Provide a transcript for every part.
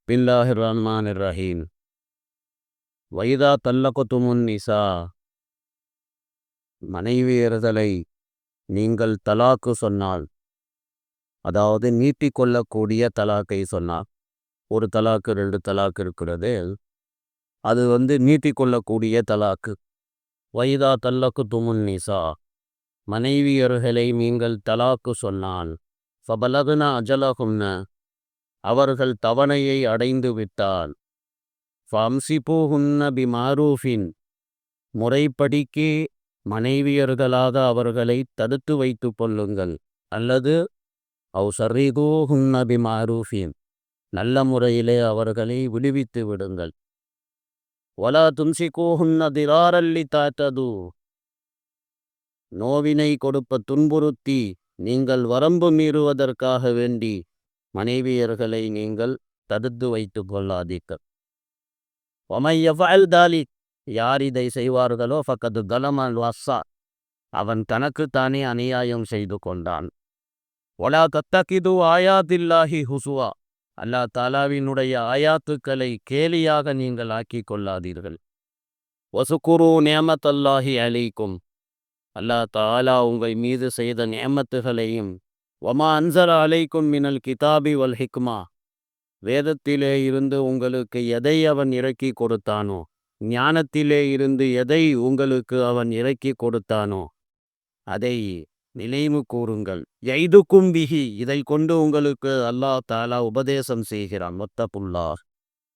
பில்லாஹிர் ரஹ்மானிர் ரஹீம். வைதா தல்லகுத்துமுன் நிசா, மனைவியர்களை நீங்கள் தலாக்கு சொன்னால், அதாவது நீட்டிக்கொள்ளக்கூடிய தலாக்கை சொன்னால், ஒரு தலாக்கு 2 தலாக்கு இருக்கிறது, அது நீட்டிக்கொள்ளக்கூடிய தலாக்கு. வைதா தல்லகுத்துமுன் நிசா, மனைவியர்களை நீங்கள் தலாக்கு சொன்னால், ஃபபலகுன அஜலகுன்ன, அவர்கள் தவணையை அடைந்து விட்டால், ஃபம்சிபூஹுன்ன பிமாரூஃபின், முறைப்படிக்கு மனைவியர்களாக அவர்களை தடுத்து வைத்து கொள்ளுங்கள், அல்லது அவ் சர்ரிகூஹுன்ன பிமாரூஃபின், நல்ல முறையிலே அவர்களை விடுவித்து விடுங்கள். வலா தும்சிகூஹுன்ன திராரல்லி தாத்தது, நோவினை கொடுப்ப துன்புறுத்தி நீங்கள் வரம்பு மீறுவதற்காக வேண்டி மனைவியர்களை நீங்கள் தடுத்து வைத்து கொள்ளாதீர்கள். ஒமையஃபஅல் தாலிக், யார் இதை செய்வார்களோ ஃபக்கது தலமல் வஸ்ஸா, அவன் தனக்குத்தானே அநியாயம் செய்து கொண்டான். ஒலா தத்தகிது ஆயாத்தில்லாஹி ஹுசுவா, அல்லாஹ் தாலாவினுடைய ஆயாத்துக்களை கேலியாக நீங்கள் ஆக்கி கொள்ளாதீர்கள். வசுகுரு நியமத்தல்லாஹி அலைக்கும், அல்லாஹ் தாலா உங்கள் மீது செய்த நியமத்துகளையும், வமா அன்சல அலைக்கும் மினல் கிதாபி வல் ஹிக்மா, வேதத்திலே இருந்து உங்களுக்கு எதை அவன் இறக்கி கொடுத்தானோ, ஞானத்திலே இருந்து எதை உங்களுக்கு அவன் இறக்கி கொடுத்தானோ அதை நினைவு கூறுங்கள். யைதுக்கும் பிஹி, இதை கொண்டு உங்களுக்கு அல்லாஹ் தாலா உபதேசம் செய்கிறான். வத்தகுல்லா,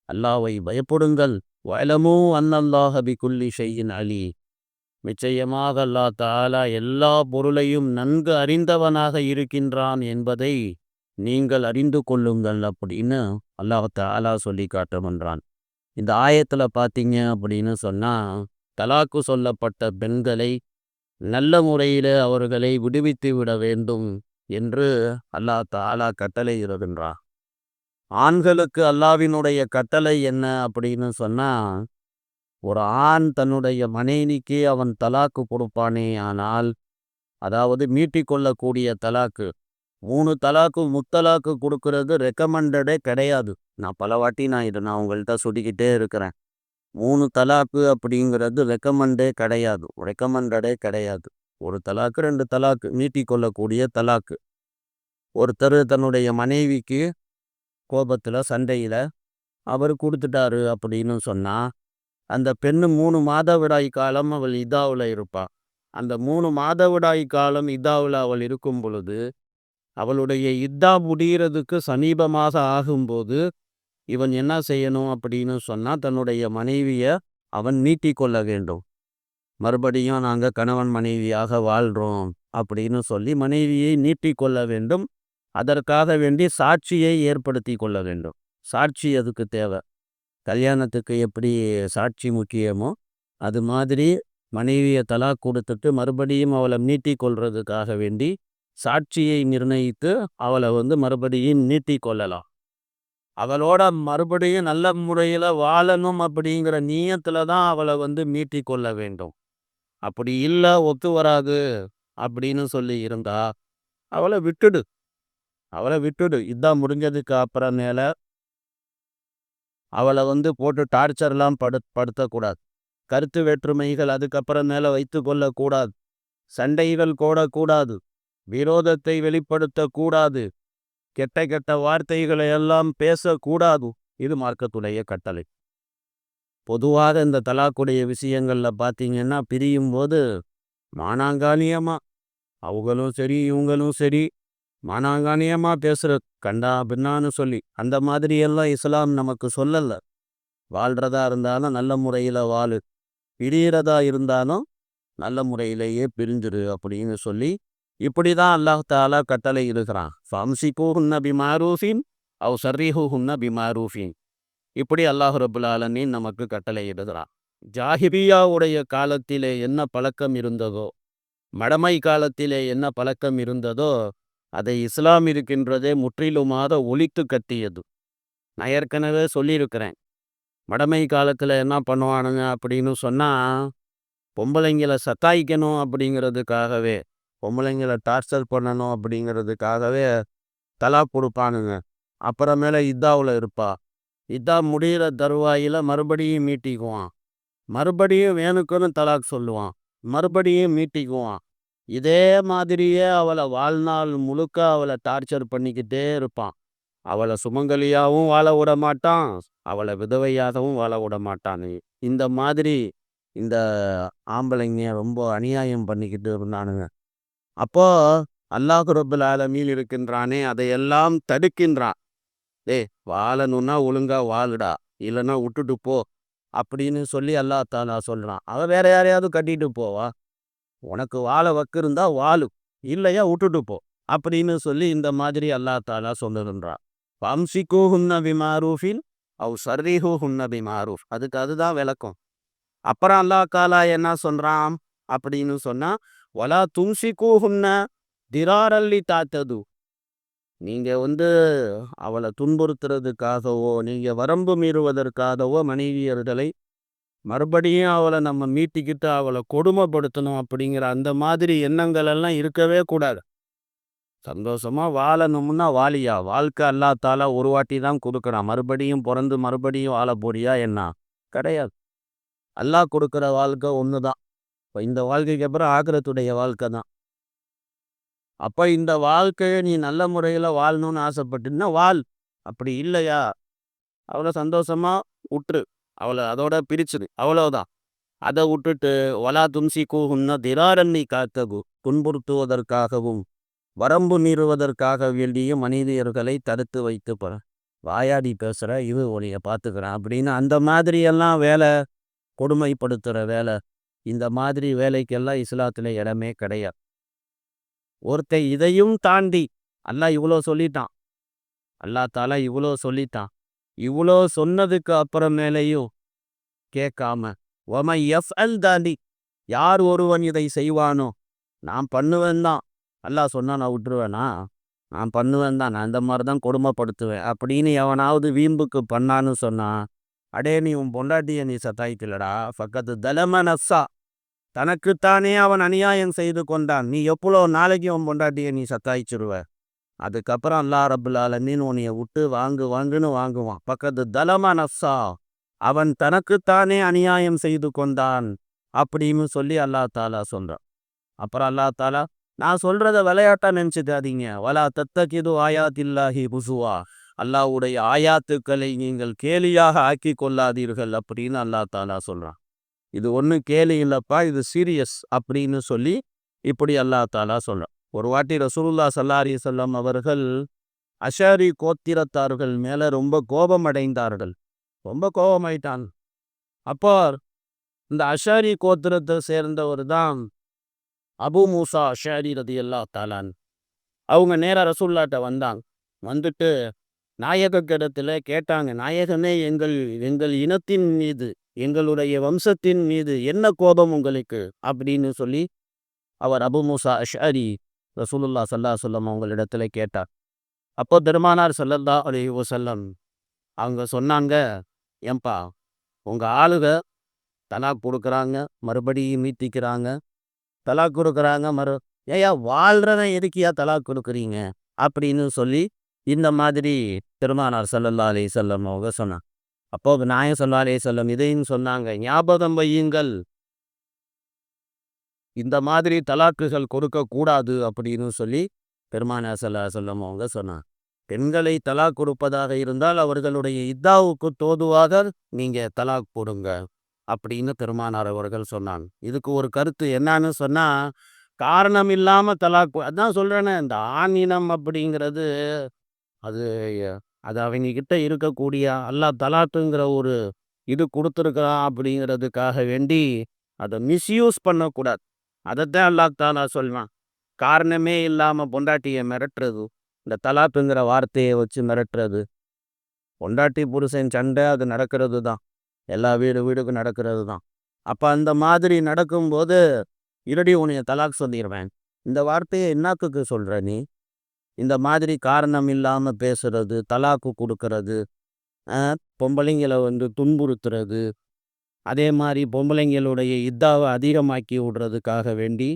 அல்லாஹ்வை பயப்படுங்கள். வஅலமு அன்னல்லாஹ பிகுல்லி ஷைஇன் அலீ, நிச்சயமாக அல்லாஹ் தாலா எல்லா பொருளையும் நன்கு அறிந்தவனாக இருக்கின்றான் என்பதை நீங்கள் அறிந்து கொள்ளுங்கள் அப்படின்னு அல்லாஹ் தாலா சொல்லி காட்டுகின்றான். இந்த ஆயத்தில் பார்த்தீங்க அப்படின்னு சொன்னால், தலாக்கு சொல்லப்பட்ட பெண்களை நல்ல முறையில் அவர்களை விடுவித்து விட வேண்டும் என்று அல்லாஹ் தாலா கட்டளை இருக்கின்றான். ஆண்களுக்கு அல்லாஹ்வினுடைய கட்டளை என்ன அப்படின்னு சொன்னால், ஒரு ஆண் தன்னுடைய மனைவிக்கு அவன் தலாக்கு கொடுப்பானே ஆனால், அதாவது மீட்டிக்கொள்ளக்கூடிய தலாக்கு, 3 தலாக்கு முத்தலாக்கு கொடுக்கறது ரெக்கமெண்டடே கிடையாது. நான் பல வாட்டி இதை உங்கள்கிட்ட சொல்லிக்கிட்டே இருக்கிறேன். 3 தலாக்கு அப்படிங்கிறது ரெக்கமெண்டடே கிடையாது. ஒரு தலாக்கு 2 தலாக்கு நீட்டிக்கொள்ளக்கூடிய தலாக்கு. ஒருத்தர் தன்னுடைய மனைவிக்கு கோபத்தில் சண்டையில் அவர் கொடுத்துட்டாரு அப்படின்னு சொன்னால், அந்த பெண்ணு 3 மாதவிடாய் காலம் அவள் இதாவில் இருப்பாள். அந்த 3 மாதவிடாய் காலம் இதாவில் அவள் இருக்கும் பொழுது, அவளுடைய இதா முடிகிறதுக்கு சமீபமாக ஆகும்போது இவன் என்ன செய்யணும் அப்படின்னு சொன்னால், தன்னுடைய மனைவியை அவன் நீட்டிக்கொள்ள வேண்டும். மறுபடியும் நாங்கள் கணவன் மனைவியாக வாழ்கிறோம் அப்படின்னு சொல்லி மனைவியை நீட்டிக்கொள்ள வேண்டும். அதற்காக வேண்டி சாட்சியை ஏற்படுத்தி கொள்ள வேண்டும். சாட்சி அதுக்கு தேவை. கல்யாணத்துக்கு எப்படி சாட்சி முக்கியமோ அது மாதிரி மனைவியை தலாக் கொடுத்துட்டு மறுபடியும் அவளை நீட்டிக்கொள்றதுக்காக வேண்டி சாட்சியை நிர்ணயித்து அவளை மறுபடியும் நீட்டிக்கொள்ளலாம். அவளோட மறுபடியும் நல்ல முறையில் வாழணும் அப்படிங்கிற நீயத்தில் தான் அவளை மீட்டிக்கொள்ள வேண்டும். அப்படி இல்லை, ஒத்து வராது அப்படின்னு சொல்லி இருந்தா அவளை விட்டுடு. இதான் முடிஞ்சதுக்கு அப்புறமேல அவளை போட்டு டார்ச்சர்லாம் படுத்தக்கூடாது. கருத்து வேற்றுமைகள் அதுக்கப்புறமேல வைத்து கொள்ளக்கூடாது. சண்டைகள் கூடக்கூடாது. விரோதத்தை வெளிப்படுத்தக்கூடாது. கெட்ட வார்த்தைகளை எல்லாம் பேசக்கூடாது. இது மார்க்கத்துடைய கட்டளை. பொதுவாக இந்த தலாக்குடைய விஷயங்களில் பார்த்தீங்கன்னா, பிரியும் போது மானாங்கானியமாக அவங்களும் சரி இவங்களும் சரி மானாங்கானியமாக பேசுகிற கண்டா பின்னான்னு சொல்லி அந்த மாதிரியெல்லாம் இஸ்லாம் நமக்கு சொல்லலை. வாழ்கிறதா இருந்தாலும் நல்ல முறையில் வாழு, பிரிகிறதா இருந்தாலும் நல்ல முறையிலேயே பிரிஞ்சிரு அப்படின்னு சொல்லி இப்படி தான் அல்லாஹ் தாலா கட்டளை இருக்கிறான். ஃபம்சிகூஹுன்ன பிமாரூஃபின் அவ் சர்ரிஹூஹுன்ன பிமாரூஃபின், இப்படி அல்லாஹ் ரப்புல் ஆலமீன் நமக்கு கட்டளை இடுகிறான். ஜாஹிலியாவுடைய காலத்திலே என்ன பழக்கம் இருந்ததோ, மடமை காலத்திலே என்ன பழக்கம் இருந்ததோ, அதை இஸ்லாம் இருக்கின்றதே முற்றிலுமாக ஒழித்து கட்டியது. நான் ஏற்கனவே சொல்லியிருக்கிறேன். மடமை காலத்தில் என்ன பண்ணுவானுங்க அப்படின்னு சொன்னால், பொம்பளைங்களை சத்தாய்க்கணும் அப்படிங்கிறதுக்காகவே, பொம்பளைங்களை டார்ச்சர் பண்ணணும் அப்படிங்கிறதுக்காகவே தலாக் கொடுப்பானுங்க. அப்புறமேல இதாவில் இருப்பா. இதான் முடிகிற தருவாயில் மறுபடியும் மீட்டிக்குவான், மறுபடியும் வேணுக்குன்னு தலாக் சொல்லுவான், மறுபடியும் மீட்டிக்குவான். இதே மாதிரியே அவளை வாழ்நாள் முழுக்க அவளை டார்ச்சர் பண்ணிக்கிட்டே இருப்பான். அவளை சுமங்கலியாகவும் வாழ விட மாட்டான், அவளை விதவையாகவும் வாழ விட மாட்டான். இந்த மாதிரி இந்த ஆம்பளைங்க ரொம்ப அநியாயம் பண்ணிக்கிட்டு இருந்தானுங்க. அப்போ அல்லாஹ் ரப்புல் ஆலமீன் இருக்கின்றானே, அதையெல்லாம் தடுக்கின்றான். வாழணும்னா ஒழுங்கா வாழுடா, இல்லைன்னா விட்டுட்டு போ அப்படின்னு சொல்லி அல்லாஹ் தாலா சொல்றான். அவன் வேற யாரையாவது கட்டிட்டு போவா, உனக்கு வாழ வக்கு இருந்தா வாழு, இல்லையா விட்டுட்டு போ அப்படின்னு சொல்லி இந்த மாதிரி அல்லாஹ் தாலா சொல்லுகின்றான். வம்சிக்கூஹுன்ன பிமாரூஃபின் அவ் சர்ரிஹூஹுன்ன பிமாரூஃப், அதுதான் விளக்கம். அப்புறம் அல்லாஹ் தாலா என்ன சொல்றான் அப்படின்னு சொன்னா, வலா தும்சிக்கூஹுன்ன திராரல்லி தாத்தது, நீங்க அவளை துன்புறுத்துறதுக்காகவோ நீங்க வரம்பு மீறுவதற்காகவோ மனைவியர்களை மறுபடியும் அவளை நம்ம மீட்டிக்கிட்டு அவளை கொடுமைப்படுத்தணும் அப்படிங்கிற அந்த மாதிரி எண்ணங்கள் எல்லாம் இருக்கவே கூடாது. சந்தோஷமா வாழணும்னா வாழியா, வாழ்க்கை அல்லாத்தால ஒரு வாட்டி தான் கொடுக்குறான், மறுபடியும் பிறந்து மறுபடியும் வாழ போறியா என்ன? கிடையாது. அல்லாஹ் கொடுக்குற வாழ்க்கை ஒன்று தான். இப்போ இந்த வாழ்க்கைக்கு அப்புறம் ஆகிரத்துடைய வாழ்க்கை தான். அப்போ இந்த வாழ்க்கையை நீ நல்ல முறையில் வாழணும்னு ஆசைப்பட்டுன்னா வாழ், அப்படி இல்லையா அவளை சந்தோஷமா விட்டுரு, அவளை அதோட பிரிச்சுரு, அவ்வளோதான். அதை விட்டுட்டு வலா தும்சி கூகுன்னா திராரண்ணி காத்தகு, துன்புறுத்துவதற்காகவும் வரம்பு மீறுவதற்காக வேண்டிய மனிதர்களை தடுத்து வைத்து வாயாடி பேசுகிற இது உனைய பார்த்துக்கிறேன் அப்படின்னு அந்த மாதிரியெல்லாம் வேலை, கொடுமைப்படுத்துகிற வேலை, இந்த மாதிரி வேலைக்கெல்லாம் இஸ்லாத்தில் இடமே கிடையாது. ஒருத்தன் இதையும் தாண்டி அல்லாஹ் இவ்வளோ சொல்லிட்டான், அல்லாஹ் தாலா இவ்வளோ சொல்லிட்டான், இவ்வளோ சொன்னதுக்கு அப்புறமேலையும் கேட்காம ஒம எஃப் அல் தாண்டி, யார் ஒருவன் இதை செய்வானோ நான் பண்ணுவேன் தான், அல்லாஹ் சொன்னா நான் விட்டுருவேனா, நான் பண்ணுவேன் தான், நான் இந்த மாதிரி தான் கொடுமைப்படுத்துவேன் அப்படின்னு எவனாவது வீம்புக்கு பண்ணான்னு சொன்னான், அடே நீ உன் பொண்டாட்டியை நீ சத்தாய்க்கலடா, பக்கத்து தலம நஃப்ஸா, தனக்குத்தானே அவன் அநியாயம் செய்து கொண்டான், நீ எவ்வளோ நாளைக்கு உன் பொண்டாட்டியை நீ சத்தாய்ச்சிருவ. அதுக்கப்புறம் அல்லாஹ் ரப்புல் ஆலமீன் உன்னைய விட்டு வாங்குன்னு வாங்குவான். பக்கத்து தலம நஃப்ஸா, அவன் தனக்குத்தானே அநியாயம் செய்து கொண்டான் அப்படின்னு சொல்லி அல்லாஹ் தாலா சொல்றான். அப்புறம் அல்லாஹ் தாலா நான் சொல்றத விளையாட்டா நினைச்சுக்காதீங்க, வலா தத்தகிது ஆயாத்தில்லாஹி ஹுசுவா, அல்லாஹ்வுடைய ஆயாத்துக்களை நீங்கள் கேலியாக ஆக்கி கொள்ளாதீர்கள் அப்படின்னு அல்லாஹ் தாலா சொல்றான். இது ஒன்றும் கேலி இல்லப்பா, இது சீரியஸ் அப்படின்னு சொல்லி இப்படி அல்லாஹ் தாலா சொல்றான். ஒரு வாட்டி ரசூலுல்லாஹ் ஸல்லல்லாஹு அலைஹி வஸல்லம் அவர்கள் அஷாரி கோத்திரத்தார்கள் மேல ரொம்ப கோபம் அடைந்தார்கள், ரொம்ப கோபமாயிட்டான். அப்போ இந்த அஷாரி கோத்திரத்தை சேர்ந்தவர் தான் அபு மூசா அஷாரி ரலியல்லாஹு தஆலா. அவங்க நேராக ரசூலுல்லாஹ்ட்ட வந்தாங்க. வந்துட்டு நாயகத்திடத்தில் கேட்டாங்க, நாயகமே எங்கள் இனத்தின் மீது, எங்களுடைய வம்சத்தின் மீது என்ன கோபம் உங்களுக்கு அப்படின்னு சொல்லி அவர் அபு மூசா அஷாரி ரசூலுல்லாஹ் ஸல்லல்லாஹு அலைஹி வஸல்லம் அவங்களிடத்துல கேட்டார். அப்போ பெருமானார் ஸல்லல்லாஹு அலைஹி வஸல்லம் அவங்க சொன்னாங்க, ஏன்பா உங்கள் ஆளுக தலாக் கொடுக்குறாங்க, மறுபடியும் மீட்டிக்கிறாங்க, தலாக் கொடுக்குறாங்க, ஏயா வாழ்கிறவன் எதுக்கியா தலாக் கொடுக்குறீங்க அப்படின்னு சொல்லி இந்த மாதிரி பெருமானார் ஸல்லல்லாஹு அலைஹி வஸல்லம் அவங்க சொன்னாங்க. அப்போ நாயகம் ஸல்லல்லாஹு அலைஹி வஸல்லம் இதையும் சொன்னாங்க, ஞாபகம் வையுங்கள், இந்த மாதிரி தலாக்குகள் கொடுக்கக்கூடாது அப்படின்னு சொல்லி பெருமானார் ஸல்லல்லாஹு அலைஹி வஸல்லம் அவங்க சொன்னாங்க. பெண்களை தலாக் கொடுப்பதாக இருந்தால் அவர்களுடைய இத்தாவுக்கு தோதுவாக நீங்கள் தலாக் போடுங்க அப்படின்னு பெருமானார் அவர்கள் சொன்னாங்க. இதுக்கு ஒரு கருத்து என்னன்னு சொன்னால், காரணம் இல்லாமல் தலாக், அதான் சொல்கிறேனே, இந்த ஆணினம் அப்படிங்கிறது அது அது அவங்கக்கிட்ட இருக்கக்கூடிய அல்லாஹ் தலாக்குங்கிற ஒரு இது கொடுத்துருக்குறான் அப்படிங்கிறதுக்காக வேண்டி அதை மிஸ்யூஸ் பண்ணக்கூடாது. அதைத்தான் அல்லாஹ் தாலா சொல்லுவான். காரணமே இல்லாமல் பொண்டாட்டியை மிரட்டுறது, இந்த தலாக்குங்கிற வார்த்தையை வச்சு மிரட்டுறது, பொண்டாட்டி புருஷன் சண்டை அது நடக்கிறது தான், எல்லா வீடுக்கும் நடக்கிறது தான். அப்போ அந்த மாதிரி நடக்கும்போது இருடி உன்னைய தலாக் சொல்லிடுவேன், இந்த வார்த்தையை என்னத்துக்கு சொல்கிற நீ? இந்த மாதிரி காரணம் இல்லாமல் பேசுறது, தலாக்கு கொடுக்கறது, பொம்பளைங்களை துன்புறுத்துறது, அதே மாதிரி பொம்பளைங்களுடைய இத்தாவை அதிகமாக்கி விடுறதுக்காக வேண்டி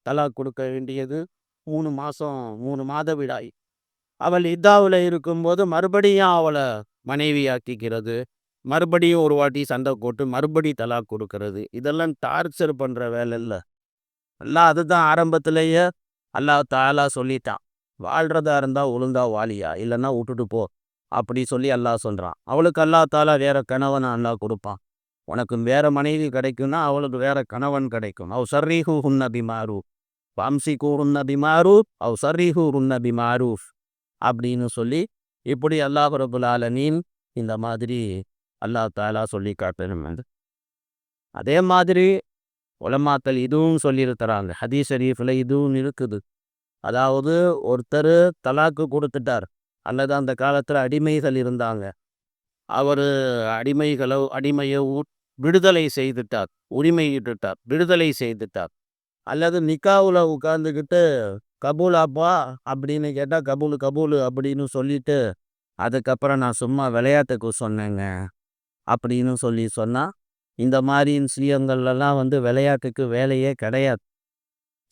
தலாக் கொடுக்க வேண்டியது 3 மாத விடாய். அவள் இத்தாவில் இருக்கும்போது மறுபடியும் அவளை மனைவியாக்கிக்கிறது, மறுபடியும் ஒரு வாட்டி சண்டை போட்டு மறுபடி தலாக் கொடுக்கறது, இதெல்லாம் டார்ச்சர் பண்ணுற வேலை இல்லை. அல்லாஹ் அதுதான் ஆரம்பத்திலேயே அல்லாஹ் தாலா சொல்லிட்டான். வாழ்றதா இருந்தால் ஒழுங்கா வாலியா, இல்லைன்னா விட்டுட்டு போ அப்படி சொல்லி அல்லாஹ் சொல்கிறான். அவளுக்கு அல்லாஹ் தாலா வேற கணவனை அல்லாஹ் கொடுப்பான். உனக்கு வேற மனைவி கிடைக்கும்னா அவளுக்கு வேற கணவன் கிடைக்கும். அவ் சர்ரீஹு ஹுன்ன பிமாரூஃப் வம்சிக்கு ஹுன்ன பிமாரூஃப் அவ் சர்ரீஹு ஹுன்ன பிமாரூஃப் அப்படின்னு சொல்லி இப்படி அல்லாஹ் ரப்புல் ஆலமீன் இந்த மாதிரி அல்லாஹ் தாலா சொல்லி காட்டணும். அதே மாதிரி உலமாக்கள் இதுவும் சொல்லியிருக்கிறாங்க. ஹதீஸ் ஷரீஃபில் இதுவும் இருக்குது. அதாவது ஒருத்தர் தலாக்கு கொடுத்துட்டார், அல்லது அந்த காலத்தில் அடிமைகள் இருந்தாங்க, அவர் அடிமையை விடுதலை செய்துட்டார், உரிமையிட்டுட்டார், விடுதலை செய்துட்டார். அல்லது நிக்காவில் உட்கார்ந்துக்கிட்டு கபூல் அப்பா அப்படின்னு கேட்டால் கபூல் கபூல் அப்படின்னு சொல்லிட்டு அதுக்கப்புறம் நான் சும்மா விளையாட்டுக்கு சொன்னேங்க அப்படின்னு சொன்னால், இந்த மாதிரி விஷயங்கள்லாம் விளையாட்டுக்கு வேலையே கிடையாது,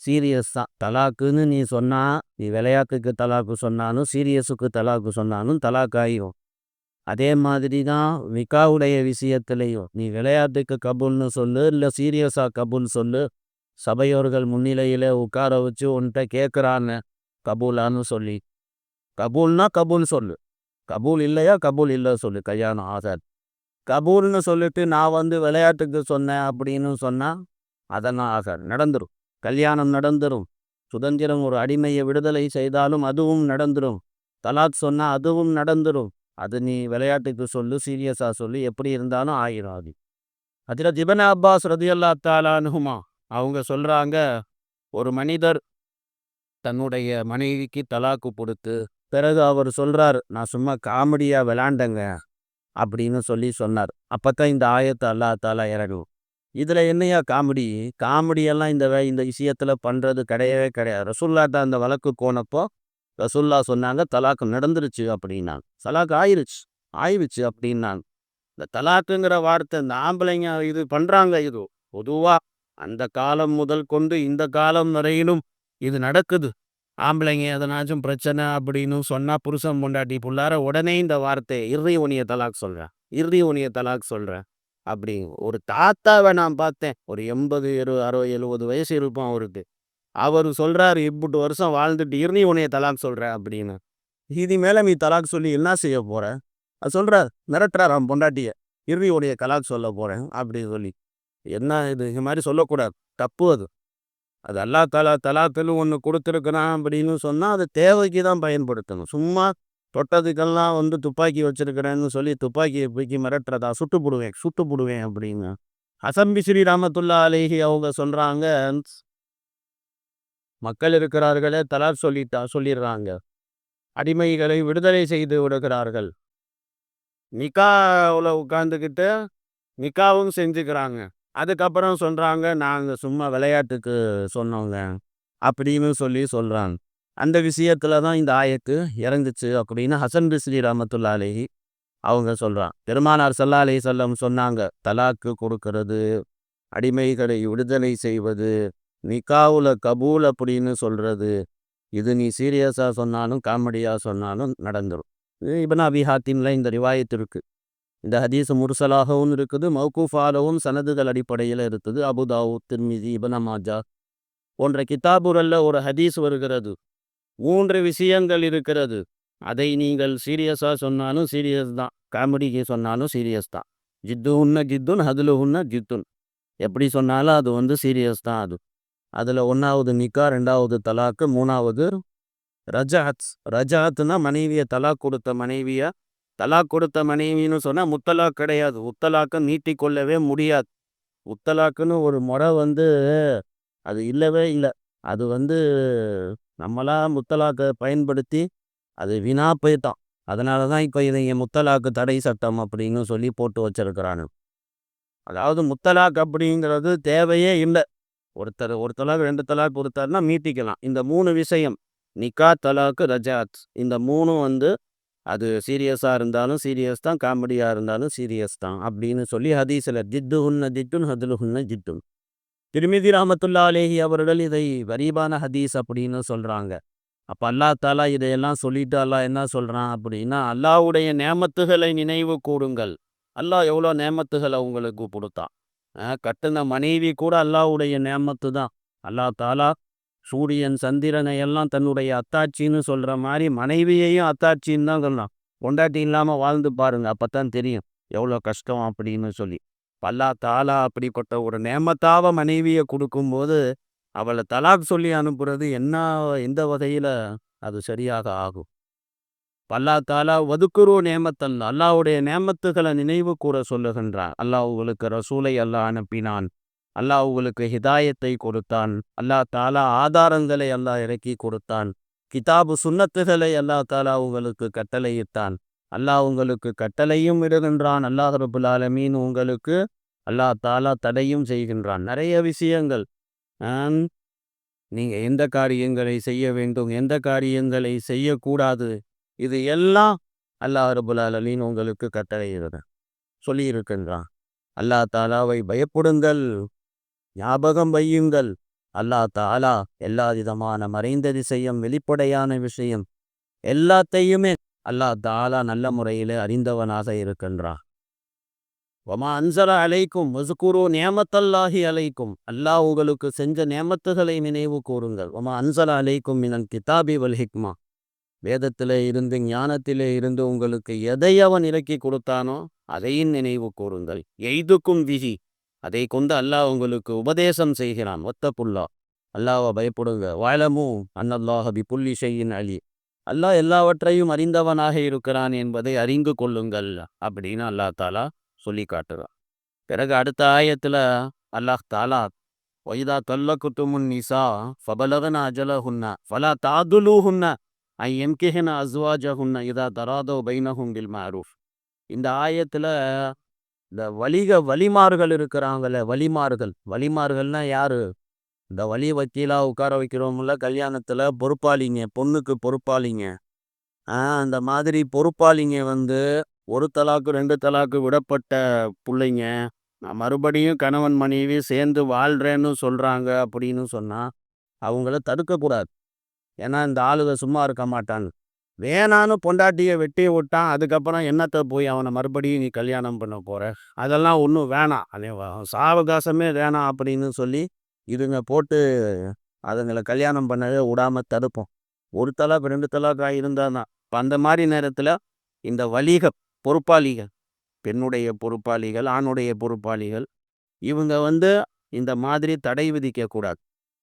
சீரியஸ் தான். தலாக்குன்னு நீ சொன்னால், நீ விளையாட்டுக்கு தலாக்கு சொன்னாலும் சீரியஸுக்கு தலாக்கு சொன்னாலும் தலாக் ஆகிரும். அதே மாதிரி தான் நிக்காவுடைய விஷயத்துலையும் நீ விளையாட்டுக்கு கபூல்னு சொல்லு, இல்லை சீரியஸாக கபூல் சொல்லு, சபையோர்கள் முன்னிலையில் உட்கார வச்சு உன்கிட்ட கேட்குறாங்க கபூலான்னு சொல்லி, கபூல்னா கபூல் சொல்லு, கபூல் இல்லையா கபூல் இல்லை சொல்லு, கல்யாணம் ஆகாது. கபூல்னு சொல்லிட்டு நான் விளையாட்டுக்கு சொன்னேன் அப்படின்னு சொன்னால் அதெல்லாம் ஆகாது, நடந்துடும், கல்யாணம் நடந்துடும். சுதந்திரம் ஒரு அடிமையை விடுதலை செய்தாலும் அதுவும் நடந்துடும். தலாக் சொன்னால் அதுவும் நடந்துடும். அது நீ விளையாட்டுக்கு சொல்லு, சீரியஸாக சொல்லு, எப்படி இருந்தாலும் ஆயிரும். அது ஹஜ்ரத் இப்னு அப்பாஸ் ரலியல்லாஹு தஆலா அன்ஹுமா அவங்க சொல்கிறாங்க, ஒரு மனிதர் தன்னுடைய மனைவிக்கு தலாக்கு கொடுத்து பிறகு அவர் சொல்கிறார், நான் சும்மா காமெடியாக விளாண்டங்க அப்படின்னு சொன்னார். அப்போ தான் இந்த ஆயத்தை அல்லாஹ் தாலா இறங்கும். இதில் என்னையா காமெடி, காமெடியெல்லாம் இந்த விஷயத்தில் பண்ணுறது கிடையவே கிடையாது. ரசூல்லாட்ட அந்த வழக்கு போனப்போ ரசூல்லா சொன்னாங்க தலாக்கு நடந்துருச்சு அப்படின்னாங்க, தலாக்கு ஆயிடுச்சு அப்படின்னாங்க. இந்த தலாக்குங்கிற வார்த்தை இந்த ஆம்பளைங்க இது பண்ணுறாங்க, இது பொதுவாக அந்த காலம் முதல் கொண்டு இந்த காலம் வரையிலும் இது நடக்குது. ஆம்பளைங்க எதனாச்சும் பிரச்சனை அப்படின்னு சொன்னால் புருஷன் பொண்டாட்டி புள்ளார உடனே இந்த வார்த்தை இறுதி உனிய தலாக் சொல்கிறேன் அப்படி. ஒரு தாத்தாவை நான் பார்த்தேன், ஒரு 80 60 70 வயசு இருப்பான் அவருக்கு. அவர் சொல்கிறாரு, இப்பட்டு வருஷம் வாழ்ந்துட்டு இறுதி உனிய தலாக் சொல்கிறேன் அப்படின்னு. இது மேலே நீ தலாக் சொல்லி என்ன செய்ய போகிற? அது சொல்கிறார், மிரட்டுறாராம் பொண்டாட்டியை, இறுதி உனிய தலாக் சொல்ல போகிறேன் அப்படின்னு சொல்லி. என்ன இது மாதிரி சொல்லக்கூடாது, தப்பு. அது அல்லாஹ் தாலா தலாக்குன்னு ஒன்று கொடுத்துருக்குறான் அப்படின்னு சொன்னால் அது தேவைக்கு தான் பயன்படுத்தணும். சும்மா தொட்டதுக்கெல்லாம் துப்பாக்கி வச்சிருக்கிறேன்னு சொல்லி துப்பாக்கியை தூக்கி மிரட்டுறதா, சுட்டு போடுவேன் அப்படின்னு. ஹசன் பிஸ்ரி ரஹ்மத்துல்லாஹி அலைஹி அவங்க சொல்கிறாங்க, மக்கள் இருக்கிறார்களே தலாக் சொல்லிடுறாங்க, அடிமைகளை விடுதலை செய்து விடுகிறார்கள், நிக்காவில் உட்காந்துக்கிட்டு நிக்காவும் செஞ்சுக்கிறாங்க, அதுக்கப்புறம் சொல்கிறாங்க நாங்கள் சும்மா விளையாட்டுக்கு சொன்னோங்க அப்படின்னு சொல்கிறாங்க. அந்த விஷயத்தில் தான் இந்த ஆயத்து இறங்குச்சு அப்படின்னு ஹசன் பிஸ்ரி ரஹ்மத்துல்லாஹி அலைஹி அவங்க சொல்கிறான். பெருமானார் ஸல்லல்லாஹு அலைஹி வஸல்லம் சொன்னாங்க, தலாக்கு கொடுக்கறது, அடிமைகளை விடுதலை செய்வது, நிக்காவுல கபூல் அப்படின்னு சொல்கிறது, இது நீ சீரியஸாக சொன்னாலும் காமெடியாக சொன்னாலும் நடந்துடும். இப்னு அபி ஹாத்திமில் இந்த ரிவாயத்து இருக்குது. இந்த ஹதீஸ் முர்சலாகவும் இருக்குது, மௌகூஃபாகவும் சனதுகள் அடிப்படையில் இருக்குது. அபு தாவூத், திர்மிதி, இப்னு மாஜா போன்ற கிதாபுகளில் ஒரு ஹதீஸ் வருகிறது. 3 விஷயங்கள் இருக்கிறது, அதை நீங்கள் சீரியஸாக சொன்னாலும் சீரியஸ் தான், காமெடிக்கு சொன்னாலும் சீரியஸ் தான். ஜித்துஹுன்ன ஜித்துன் ஹதுலுஹுன்ன ஜித்துன், எப்படி சொன்னாலும் அது சீரியஸ் தான். அதில் 1வது நிக்கா, 2வது தலாக்கு, 3வது ரஜாத்னா மனைவியை தலாக் கொடுத்த மனைவின்னு சொன்னால் முத்தலாக் கிடையாது. முத்தலாக்கை நீட்டிக்கொள்ளவே முடியாது. முத்தலாக்குன்னு ஒரு முறை அது இல்லவே இல்லை. அது நம்மளா முத்தலாக்கை பயன்படுத்தி அது வீணா போயிட்டான். அதனால தான் இப்போ இதை முத்தலாக்கு தடை சட்டம் அப்படின்னு சொல்லி போட்டு வச்சிருக்கிறானு. அதாவது முத்தலாக் அப்படிங்கிறது தேவையே இல்லை. ஒரு தலாக் 2 தலாக் கொடுத்தாருன்னா மீட்டிக்கலாம். இந்த 3 விஷயம், நிக்கா, தலாக்கு, ரஜாத், இந்த 3 அது சீரியஸாக இருந்தாலும் சீரியஸ் தான், காமெடியாக இருந்தாலும் சீரியஸ் தான் அப்படின்னு சொல்லி ஹதீஸில் ஜித்துஹுன்ன ஜித்துன் ஹதுலுஹுன்ன ஜித்துன். திர்மிதி ரஹ்மத்துல்லாஹி அலைஹி அவர்கள் இதை கரீபான ஹதீஸ் அப்படின்னு சொல்கிறாங்க. அப்போ அல்லாஹ் தாலா இதையெல்லாம் சொல்லிட்டு அல்லாஹ் என்ன சொல்கிறான் அப்படின்னா, அல்லாஹ்வுடைய நேமத்துகளை நினைவு கூறுங்கள். அல்லாஹ் எவ்வளோ நேமத்துகளை உங்களுக்கு கொடுத்தான். கட்டுன மனைவி கூட அல்லாஹ்வுடைய நேமத்து தான். அல்லாஹ் தாலா சூரியன் சந்திரனை எல்லாம் தன்னுடைய அத்தாட்சின்னு சொல்கிற மாதிரி மனைவியையும் அத்தாட்சின்னு தான் சொல்லலாம். பொண்டாட்டி இல்லாமல் வாழ்ந்து பாருங்க, அப்போ தான் தெரியும் எவ்வளோ கஷ்டம் அப்படின்னு சொல்லி. அல்லாஹ் தாலா அப்படிப்பட்ட ஒரு நேமத்தாவ மனைவியை கொடுக்கும்போது அவளை தலாக் சொல்லி அனுப்புறது என்ன, எந்த வகையில் அது சரியாக ஆகும்? அல்லாஹ் தாலா வதுக்குரு நேமத்தன், அல்லாஹ்வுடைய நேமத்துகளை நினைவு கூற சொல்லுகின்றான். அல்லாஹ் உங்களுக்கு ரசூலை அல்லாஹ் அனுப்பினான், அல்லாஹ் உங்களுக்கு ஹிதாயத்தை கொடுத்தான், அல்லாஹ் தாலா ஆதாரங்களை அல்லாஹ் இறக்கி கொடுத்தான், கிதாபு சுன்னத்துகளை அல்லாஹ் தாலா உங்களுக்கு கட்டளையிட்டான், அல்லாஹ் உங்களுக்கு கட்டளையும் இடுகின்றான், அல்லாஹ் ரபுல் ஆலமீன் உங்களுக்கு அல்லாஹ் தாலா தடையும் செய்கின்றான். நிறைய விஷயங்கள் நீங்கள் எந்த காரியங்களை செய்ய வேண்டும், எந்த காரியங்களை செய்யக்கூடாது, இது எல்லாம் அல்லாஹ் ரபுல் ஆலமீன் உங்களுக்கு கட்டளையிடுற சொல்லி இருக்கின்றான். அல்லாஹ் தாலாவை பயப்படுங்கள், ஞாபகம் வையுங்கள். அல்லாஹ் தாலா எல்லா விதமான மறைந்த விஷயம், வெளிப்படையான விஷயம் எல்லாத்தையுமே அல்லாஹ் தாலா நல்ல முறையில் அறிந்தவனாக இருக்கின்றான். ஒமா அன்சல அலைக்கும் வசுகுரு நேமத்தல்லாஹி அலைக்கும், அல்லாஹ் உங்களுக்கு செஞ்ச நேமத்துகளை நினைவு கூறுங்கள். ஒமா அன்சல அலைக்கும் மினல் கிதாபி வல் ஹிக்மா, வேதத்திலே இருந்து ஞானத்திலே இருந்து உங்களுக்கு எதை அவன் இறக்கி கொடுத்தானோ அதையும் நினைவு கூறுங்கள். எய்துக்கும் விஹி, அதை கொண்டு அல்லாஹ் உங்களுக்கு உபதேசம் செய்கிறான். ஒத்தப்புல்லா, அல்லாஹ்வை பயப்படுங்க. வாழமு அன்னல்லாஹ பி புல்லி ஷைஇன் அலி, அல்லாஹ் எல்லாவற்றையும் அறிந்தவனாக இருக்கிறான் என்பதை அறிந்து கொள்ளுங்கள் அப்படின்னு அல்லாஹ் தாலா சொல்லி காட்டுறான். பிறகு அடுத்த ஆயத்தில் அல்லாஹ் தாலா ஒய்தா தல்லக்குத்துமுன் நிசா ஃபபலகன அஜலஹுன்ன ஃபலா தாதுலூஹுன்ன ஐ எம்கிஹன அஸ்வாஜஹுன்ன இதா தராதோ பைனஹும் பில் மஅரூஃப். இந்த ஆயத்தில் இந்த வலிமார்கள் இருக்கிறாங்களே, வலிமார்கள்னா யாரு? இந்த வலி வக்கீலாக உட்கார வைக்கிறோம்ல கல்யாணத்தில், பொறுப்பாளிங்க, பொண்ணுக்கு பொறுப்பாளிங்க. அந்த மாதிரி பொறுப்பாளிங்க ஒரு தலாக்கு 2 தலாக்கு விடப்பட்ட பிள்ளைங்க மறுபடியும் கணவன் மனைவி சேர்ந்து வாழ்கிறேன்னு சொல்கிறாங்க அப்படின்னு சொன்னால் அவங்கள தடுக்கக்கூடாது. ஏன்னா இந்த ஆளுக சும்மா இருக்க மாட்டாங்க. வேணான்னு பொண்டாட்டியை வெட்டி விட்டான், அதுக்கப்புறம் என்னத்தை போய் அவனை மறுபடியும் நீ கல்யாணம் பண்ண போகிற, அதெல்லாம் ஒன்றும் வேணாம், அதே சாவகாசமே வேணாம் அப்படின்னு சொல்லி இதுங்க போட்டு அதுங்களை கல்யாணம் பண்ணவே விடாமல் தடுப்போம். 1 தலாக் 2 தலாக்காக இருந்தால் தான். இப்போ அந்த மாதிரி நேரத்தில் இந்த பொறுப்பாளிகள், பெண்ணுடைய பொறுப்பாளிகள், ஆணுடைய பொறுப்பாளிகள், இவங்க இந்த மாதிரி தடை விதிக்கக்கூடாது.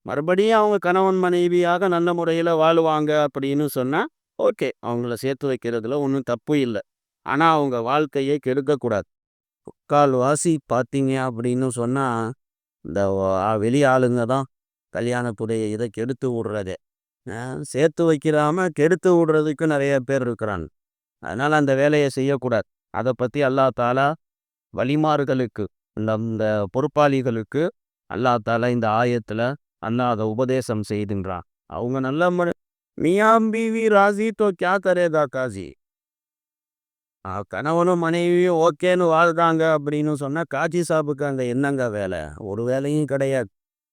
மறுபடியும் அவங்க கணவன் மனைவியாக நல்ல முறையில் வாழுவாங்க அப்படின்னு சொன்னால் ஓகே, அவங்கள சேர்த்து வைக்கிறதுல ஒன்றும் தப்பு இல்லை. ஆனால் அவங்க வாழ்க்கையை கெடுக்கக்கூடாது. முக்கால்வாசி பார்த்தீங்க அப்படின்னு சொன்னால் இந்த வெளி ஆளுங்க தான் கல்யாணத்துடைய இதை கெடுத்து விடுறதே. சேர்த்து வைக்கிறாம கெடுத்து விடுறதுக்கு நிறைய பேர் இருக்கிறாங்க. அதனால் அந்த வேலையை செய்யக்கூடாது. அதை பற்றி அல்லாஹ் தாலா வலிமார்களுக்கு, இந்த பொறுப்பாளிகளுக்கு அல்லாஹ் தாலா இந்த ஆயத்தில் அல்லாஹ் அதை உபதேசம் செய்கின்றான். அவங்க நல்ல மியாம்பிவி ராசி தோ கியா கரேதா காசி, கணவனும் மனைவியும் ஓகேன்னு வாழ்றாங்க அப்படின்னு சொன்னால் காஜி சாப்புக்கு அங்கே என்னங்க வேலை? ஒரு வேலையும் கிடையாது.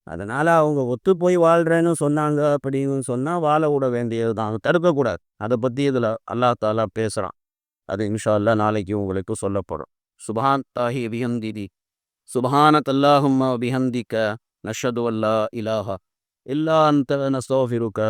அதனால் அவங்க ஒத்து போய் வாழ்கிறேன்னு சொன்னாங்க அப்படின்னு சொன்னால் வாழ விட வேண்டியது தான், தடுக்கக்கூடாது. அதை பற்றி இதில் அல்லாஹ் தாலா பேசுகிறான். அது இன்ஷா அல்லாஹ் நாளைக்கு உங்களுக்கு சொல்லப்படும். சுபஹான் தாஹி பிஹம்திதி சுபஹானக அல்லாஹும்ம பிஹம்திக நஷ்ஹது அல்லா இலாஹா இல்லா அன்த நஸ்தக்ஃபிருக